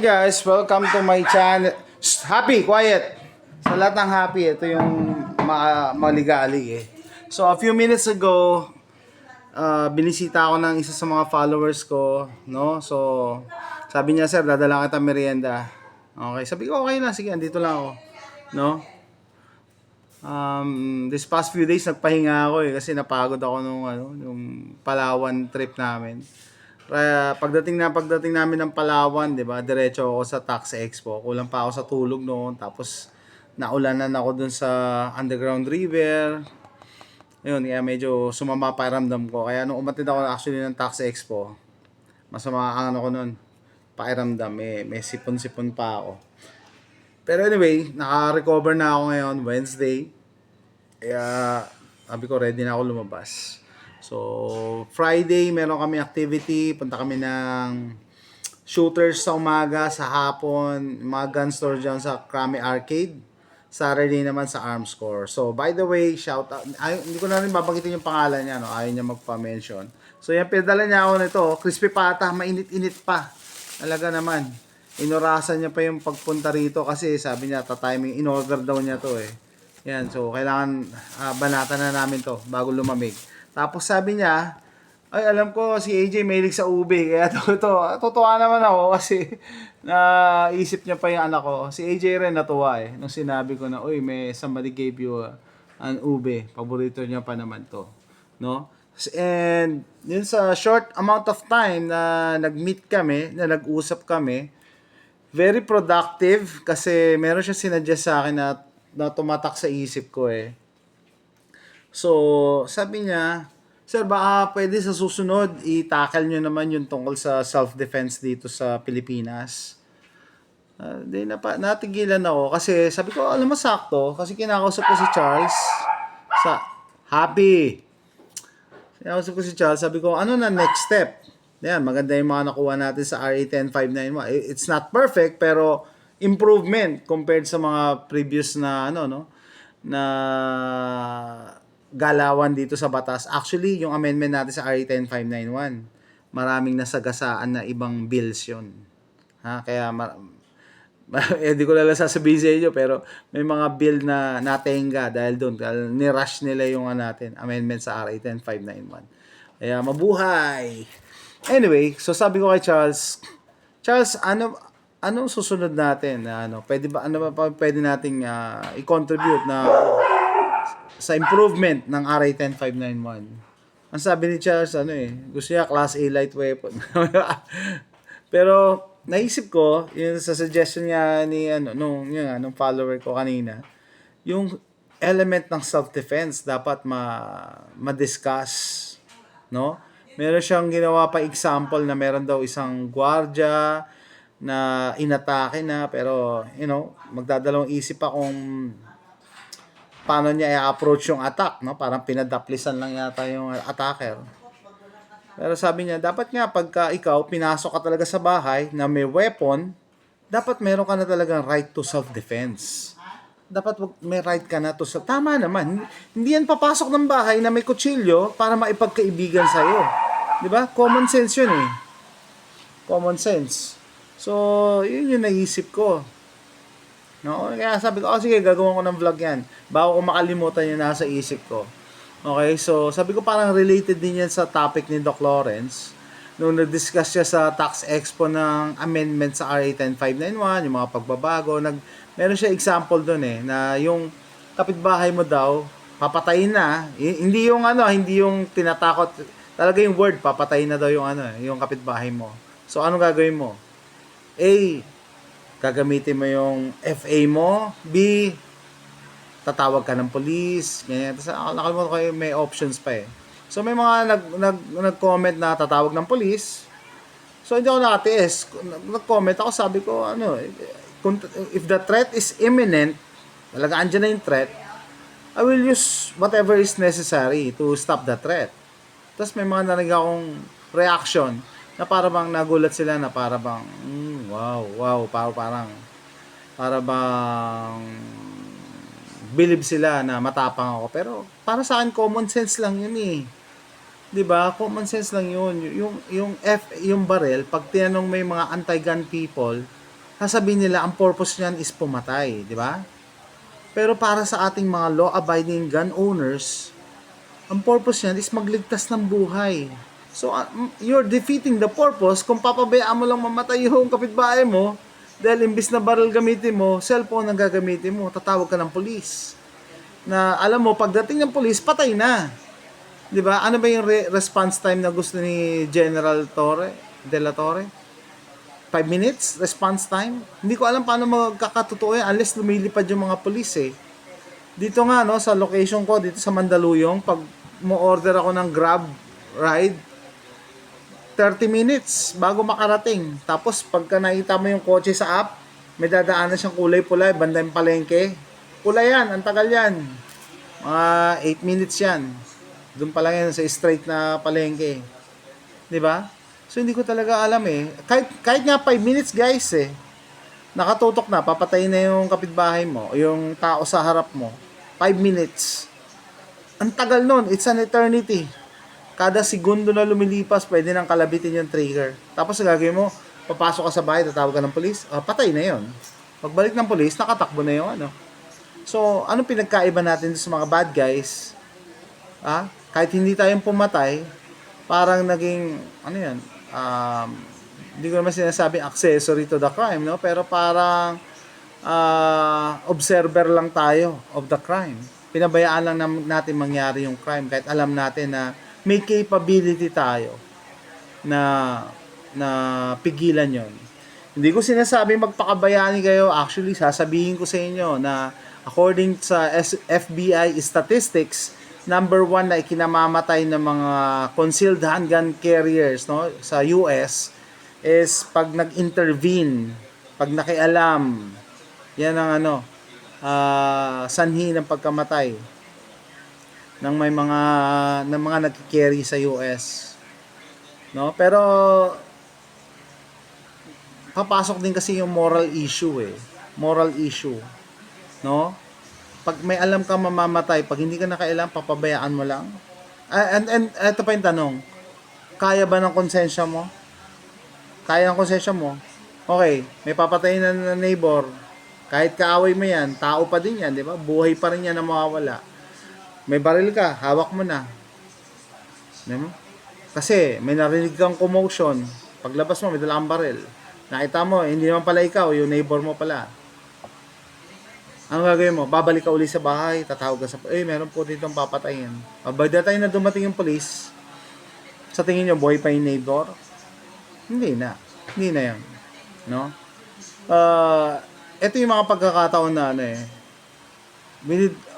Guys, welcome to my channel. Shh, happy, quiet. Sa lahat ng happy, ito yung maligali eh. So, a few minutes ago, binisita ako ng isa sa mga followers ko, no? So, sabi niya, sir, dadala kita merienda. Okay, sabi ko, okay na, sige, andito lang ako, no? This past few days, nagpahinga ako eh, kasi napagod ako nung Palawan trip namin. Kaya pagdating namin ng Palawan, 'di ba? Diretso ako sa Tax Expo. Kulang pa ako sa tulog noon. Tapos naulanan ako dun sa Underground River. Ayun, kaya medyo sumama pa pakiramdam ko. Kaya nung umatid ako actually ng Tax Expo, masama ang ano ko noon. Pakiramdam, may sipon-sipon pa ako. Pero anyway, naka-recover na ako ngayon, Wednesday. Kaya sabi ko ready na ako lumabas. So, Friday, meron kami activity. Punta kami ng shooters sa umaga, sa hapon, mga gun store dyan sa Krami Arcade. Saturday naman sa Arms Corps. So, by the way, shout out. Hindi ko na rin babanggitin yung pangalan niya, no? Ayaw niya magpa-mention. So, yan, pinadala niya ako nito. Crispy pata, mainit-init pa. Talaga naman. Inorasan niya pa yung pagpunta rito kasi sabi niya, tatiming, in-order daw niya to eh. Yan, so kailangan banatan na namin to bago lumamig. Tapos sabi niya, ay alam ko si AJ mahilig sa ube. Kaya tutuwa naman ako kasi naisip niya pa yung anak ko. Si AJ rin natuwa eh. Nung sinabi ko na, uy, may somebody gave you an ube. Paborito niya pa naman to. No? And yun sa short amount of time na nag-meet kami, na nag-usap kami, very productive kasi meron siya sinuggest sa akin na tumatak sa isip ko eh. So, sabi niya, sir, baka pwede sa susunod i-tackle nyo naman yung tungkol sa self-defense dito sa Pilipinas. Natigilan ako kasi sabi ko, alam mo sakto, kasi kinakausap ko si Charles sa Happy. Kinakausap ko si Charles, sabi ko, ano na next step? Yan, maganda yung mga nakuha natin sa RA 10591. It's not perfect, pero improvement compared sa mga previous na na galawan dito sa batas. Actually, yung amendment natin sa RA 10591, maraming nasagasaan na ibang bills 'yon. Ha, kaya di ko lang sasabihin sa inyo, pero may mga bill na natenga dahil doon. Ni-rush nila yung natin, amendment sa RA 10591. Kaya mabuhay! Anyway, so sabi ko kay Charles, anong susunod natin na ano pa pwede nating i-contribute na sa improvement ng RA 10591. Ang sabi ni Charles gusto niya class A light weapon. Pero naisip ko, yung sa suggestion niya ni nung follower ko kanina, yung element ng self-defense dapat ma-discuss, no? Meron siyang ginawa pa example na meron daw isang gwardiya na inatake na pero magdadalawang isip pa kung paano niya i-approach yung attack, no? Parang pinadaplisan lang yata yung attacker. Pero sabi niya, dapat nga pagka ikaw pinasok ka talaga sa bahay na may weapon, dapat meron ka na talagang right to self-defense. Dapat may right ka na to self. Tama naman. Hindi yan papasok ng bahay na may kutsilyo para maipagkaibigan sa'yo. 'Di ba? Common sense 'yun eh. Common sense. So, 'yun yung naisip ko. No? Kaya sabi ko, sige, gagawin ko ng vlog 'yan. Bago ko makalimutan yung nasa isip ko. Okay, so sabi ko parang related din yan sa topic ni Doc Lawrence. Nung nag-discuss siya sa Tax Expo ng amendment sa RA 10591, yung mga pagbabago, meron siya example doon na yung kapitbahay mo daw, papatayin na. Hindi yung tinatakot. Talaga yung word, papatayin na daw yung kapitbahay mo. So, ano gagawin mo? A, gagamitin mo yung FA mo. B, tatawag ka ng police. Ganyan. Tapos, nakalimutan ko may options pa eh. So, may mga nag-comment na tatawag ng police. So, hindi ako nakatiis. Nag-comment ako, sabi ko, if the threat is imminent, talaga andyan na yung threat, I will use whatever is necessary to stop the threat. Tapos may mga narinig akong reaction na para bang nagulat sila na para bang wow, para bang believe sila na matapang ako. Pero para sa akin common sense lang yun eh. 'Di ba? Common sense lang 'yun. Yung barrel, pag tinanong may mga anti-gun people, sasabihin nila ang purpose niyan is pumatay, di ba? Pero para sa ating mga law-abiding gun owners, ang purpose niyan is magligtas ng buhay. So, you're defeating the purpose kung papabayaan mo lang mamatay yung kapitbahay mo dahil imbis na baril gamitin mo, cellphone ang gagamitin mo, tatawag ka ng police. Na alam mo, pagdating ng police, patay na. 'Di ba? Ano ba yung response time na gusto ni General De La Torre? 5 minutes response time? Hindi ko alam paano magkakatotoo yan unless lumilipad yung mga police eh. Dito nga no, sa location ko dito sa Mandaluyong, pag mo order ako ng Grab ride, 30 minutes bago makarating. Tapos pagka nakita mo yung kotse sa app, may dadaanan siyang kulay pula, banda yung palengke. Pula yan, ang tagal yan. Mga 8 minutes yan. Doon pa lang yan sa straight na palengke. 'Di ba? So hindi ko talaga alam eh. Kahit nga 5 minutes guys eh. Nakatutok na, papatayin na yung kapitbahay mo, yung tao sa harap mo. 5 minutes. Ang tagal nun, it's an eternity. Kada segundo na lumilipas, pwede nang kalabitin yung trigger. Tapos gagawin mo, papasok ka sa bahay, tatawag ka ng polis, patay na yon. Pagbalik ng polis, nakatakbo na yung ano. So, anong pinagkaiba natin sa mga bad guys? Kahit hindi tayong pumatay, parang naging, ano yan, hindi ko naman sinasabing accessory to the crime, no? Pero parang observer lang tayo of the crime. Pinabayaan lang natin mangyari yung crime kahit alam natin na may capability tayo na pigilan yon. Hindi ko sinasabing magpakabayani kayo. Actually, sasabihin ko sa inyo na according sa FBI statistics, number 1 na ikinamamatay ng mga concealed handgun carriers no, sa US is pag nag-intervene, pag nakialam. Yan ang sanhi ng pagkamatay ng mga nagki-carry sa US. No? Pero papasok din kasi yung moral issue eh. Moral issue. No? Pag may alam ka mamamatay, pag hindi ka nakailam, papabayaan mo lang. And ito pa yung tanong. Kaya ba ng konsensya mo? Kaya ng konsensya mo? Okay, may papatayin na neighbor. Kahit kaaway mo yan, tao pa din yan, di ba? Buhay pa rin yan na mawawala. May baril ka, hawak mo na. Diba? Kasi may narinig kang commotion. Paglabas mo, may dalang baril. Nakita mo, hindi naman pala ikaw, yung neighbor mo pala. Ang gagawin mo, babalik ka uli sa bahay, tatawag ka sa, meron po ditong papatayin. By the time na dumating yung police, sa tingin nyo, buhay pa yung neighbor? Hindi na. Hindi na yan. No? Ito yung mga pagkakataon na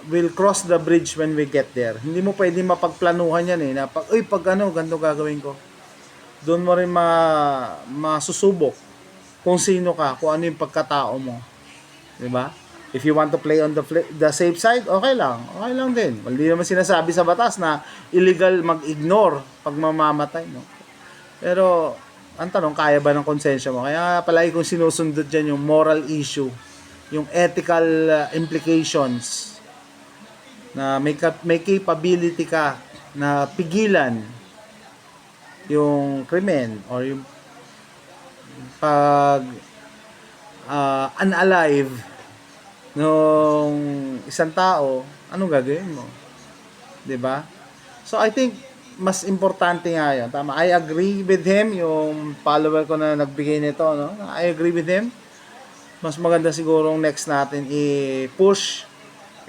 we'll cross the bridge when we get there. Hindi mo pwede mapagplanuhan yan na pag ganito gagawin ko. Doon mo rin masusubok kung sino ka, kung ano yung pagkatao mo. Diba? If you want to play on the safe side, okay lang. Okay lang din. Hindi naman sinasabi sa batas na illegal mag-ignore pag mamamatay. No? Pero, ang tanong, kaya ba ng konsensya mo? Kaya palagi kong sinusundot dyan yung moral issue, yung ethical implications, na may capability ka na pigilan yung krimen or yung pag unalive nung isang tao, anong gagawin mo? 'Di ba? So I think mas importante nga 'yon. Tama. I agree with him, yung follower ko na nagbigay nito, no? I agree with him. Mas maganda siguro next natin i-push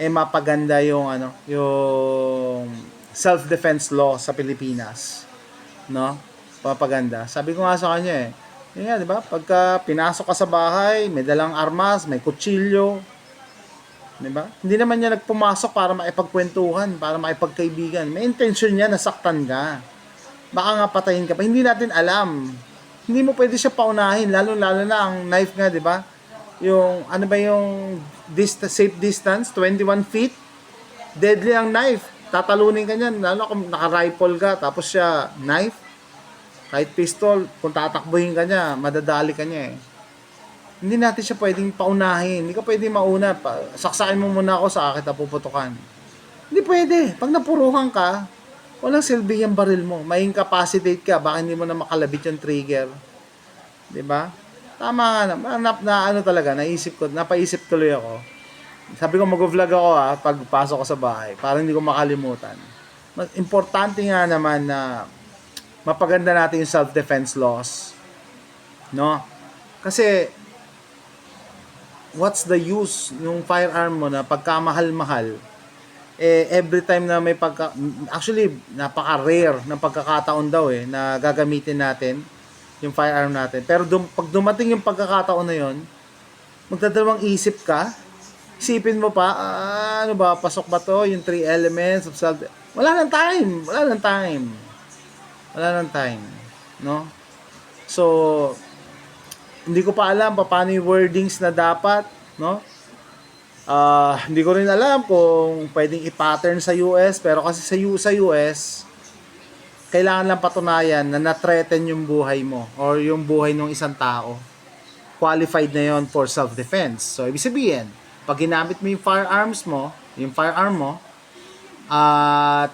mapaganda yung yung self-defense law sa Pilipinas. No? Papaganda. Sabi ko nga sa kanya yun nga, 'di ba? Pagka pinasok ka sa bahay, may dalang armas, may kutsilyo, 'di ba? Hindi naman niya nagpumasok para maipagkwentuhan, para maipagkaibigan. May intention niya na saktan ka. Baka nga patayin ka pa. Hindi natin alam. Hindi mo pwede siya paunahin, lalo na ang knife nga, 'di ba? Yung yung safe distance, 21 feet. Deadly ang knife. Tatalunin ka niyan, lalo kung naka-rifle ka, tapos siya knife. Kahit pistol, kung tatakbuhin ka niya, madadali ka niya Hindi natin siya pwedeng paunahin. Hindi ka pwedeng mauna. Saksakin mo muna ako sa akin, puputukan. Hindi pwede. Pag napuruhan ka, walang silbi yung baril mo. May incapacitate ka, baka hindi mo na makalabit yung trigger. 'Di ba? Tama nga ano talaga, napaisip tuloy ako. Sabi ko mag-vlog ako pagpasok ko sa bahay para hindi ko makalimutan. Importante nga naman na mapaganda natin yung self-defense laws. No? Kasi what's the use yung firearm mo na pagkamahal-mahal every time na may actually napaka-rare ng pagkakataon daw na gagamitin natin yung firearm natin. Pero pag dumating yung pagkakataon na yon, magdadalawang isip ka. Isipin mo pa, ano ba, pasok ba to yung 3 elements of self. Wala nang time, no? So hindi ko pa alam paano yung wordings na dapat, no? Hindi ko rin alam kung pwedeng i-pattern sa US, pero kasi sa US, kailangan lang patunayan na na-threaten yung buhay mo or yung buhay ng isang tao. Qualified na yon for self-defense. So, ibig sabihin, pag ginamit mo yung firearm mo, at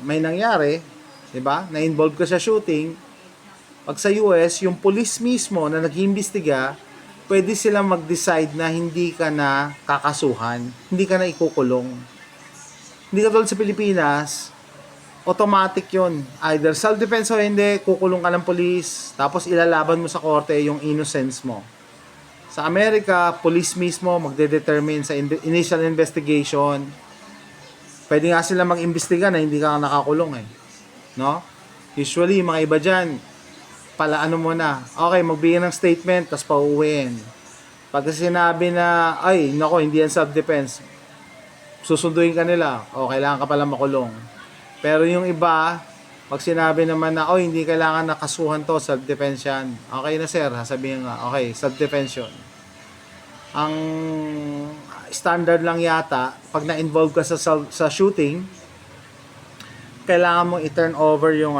may nangyari, diba? Na-involve ka sa shooting, pag sa US, yung police mismo na nag-iimbestiga, pwede silang mag-decide na hindi ka na kakasuhan, hindi ka na ikukulong. Hindi ka tulad sa Pilipinas, automatic yon. Either self-defense o hindi, kukulong ka ng police, tapos ilalaban mo sa korte yung innocence mo. Sa Amerika, police mismo magde-determine sa initial investigation. Pwede nga sila mag-imbestiga na hindi ka nakakulong no? Usually, yung mga iba dyan, ano mo na, okay, magbigay ng statement, tapos pauwiin. Pag sinabi na, ay, nako, hindi yan self-defense, susunduin ka nila, kailangan ka pala makulong. Pero yung iba, pag sinabi naman na, hindi kailangan nakasuhan to, self-defense yan. Okay na sir, sabihin nga, okay, self-defense yun. Ang standard lang yata, pag na-involve ka sa shooting, kailangan mo i-turn over yung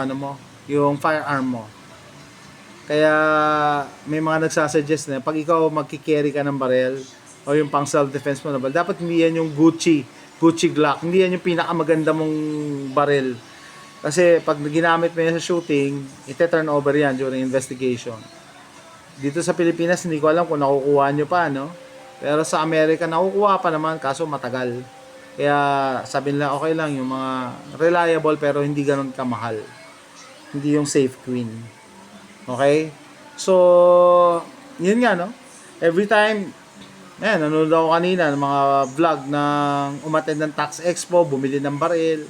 yung firearm mo. Kaya may mga nagsasuggest na pag ikaw magki-carry ka ng barel o yung pang self-defense mo na barel, dapat hindi yan yung Gucci Glock, hindi yan yung pinakamaganda mong barel. Kasi pag ginamit mo yan sa shooting, ite-turn over yan during investigation. Dito sa Pilipinas, hindi ko alam kung nakukuha nyo pa, no? Pero sa Amerika, nakukuha pa naman, kaso matagal. Kaya sabi nila, okay lang yung mga reliable pero hindi ganun kamahal. Hindi yung Safe Queen. Okay? So, yun nga, no? Every time, nanonood ako kanina ng mga vlog ng umattend ng Tax Expo, bumili ng baril.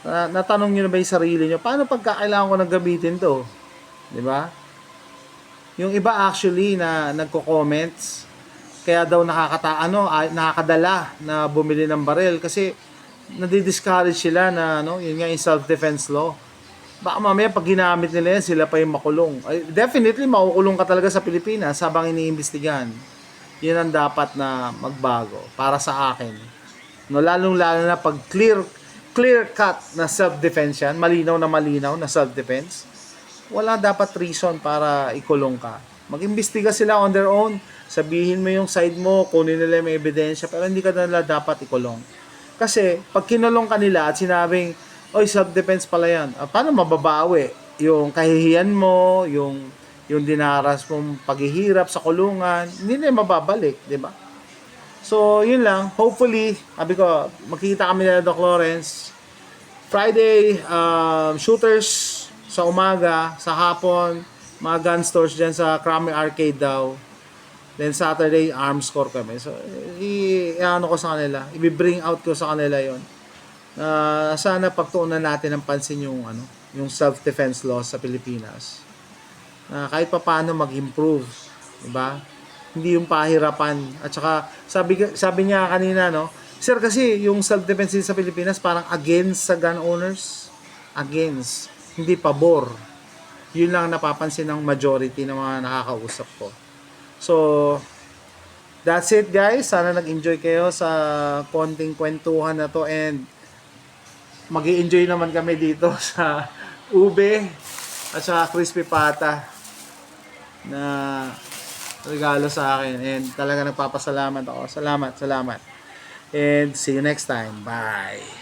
Natanong nyo na ba yung sarili nyo, paano pagkakailangan ko nang gamitin to? Diba? Yung iba actually na nagko-comments, kaya daw nakakadala na bumili ng baril kasi nadi-discourage sila na yun nga yung self-defense law. Baka mamaya pag ginamit nila yan, sila pa yung makulong. Definitely, makukulong ka talaga sa Pilipinas habang iniimbestigahan. Yun ang dapat na magbago para sa akin. Lalong-lalo na pag clear cut na self-defense yan, malinaw na self-defense, wala dapat reason para ikulong ka. Mag-imbestiga sila on their own, sabihin mo yung side mo, kunin nila yung ebidensya, pero hindi ka nila dapat ikulong. Kasi, pag kinulong ka nila at sinabing, self-defense pala yan. Paano mababawi? Yung kahihiyan mo, yung dinaras mong paghihirap sa kulungan, hindi na mababalik, di ba? So, yun lang. Hopefully, sabi ko, magkikita kami nila Doc Lawrence. Friday, shooters sa umaga, sa hapon, mga gun stores dyan sa Kramer Arcade daw. Then Saturday, arms core kami. So, ko sa kanila. I-bring out ko sa kanila yon. Sana pagtuunan natin ng pansin yung self-defense laws sa Pilipinas. Kahit paano mag-improve, di ba? Hindi yung pahirapan. At saka sabi niya kanina, sir, kasi yung self-defense sa Pilipinas parang against sa gun owners. Against, hindi pabor. Yun lang napapansin ng majority ng mga nakakausap ko. So, that's it guys. Sana nag-enjoy kayo sa konting kwentuhan na to, and mag-i-enjoy naman kami dito sa ube at saka crispy pata na regalo sa akin, and talaga nagpapasalamat ako. Salamat. And see you next time. Bye.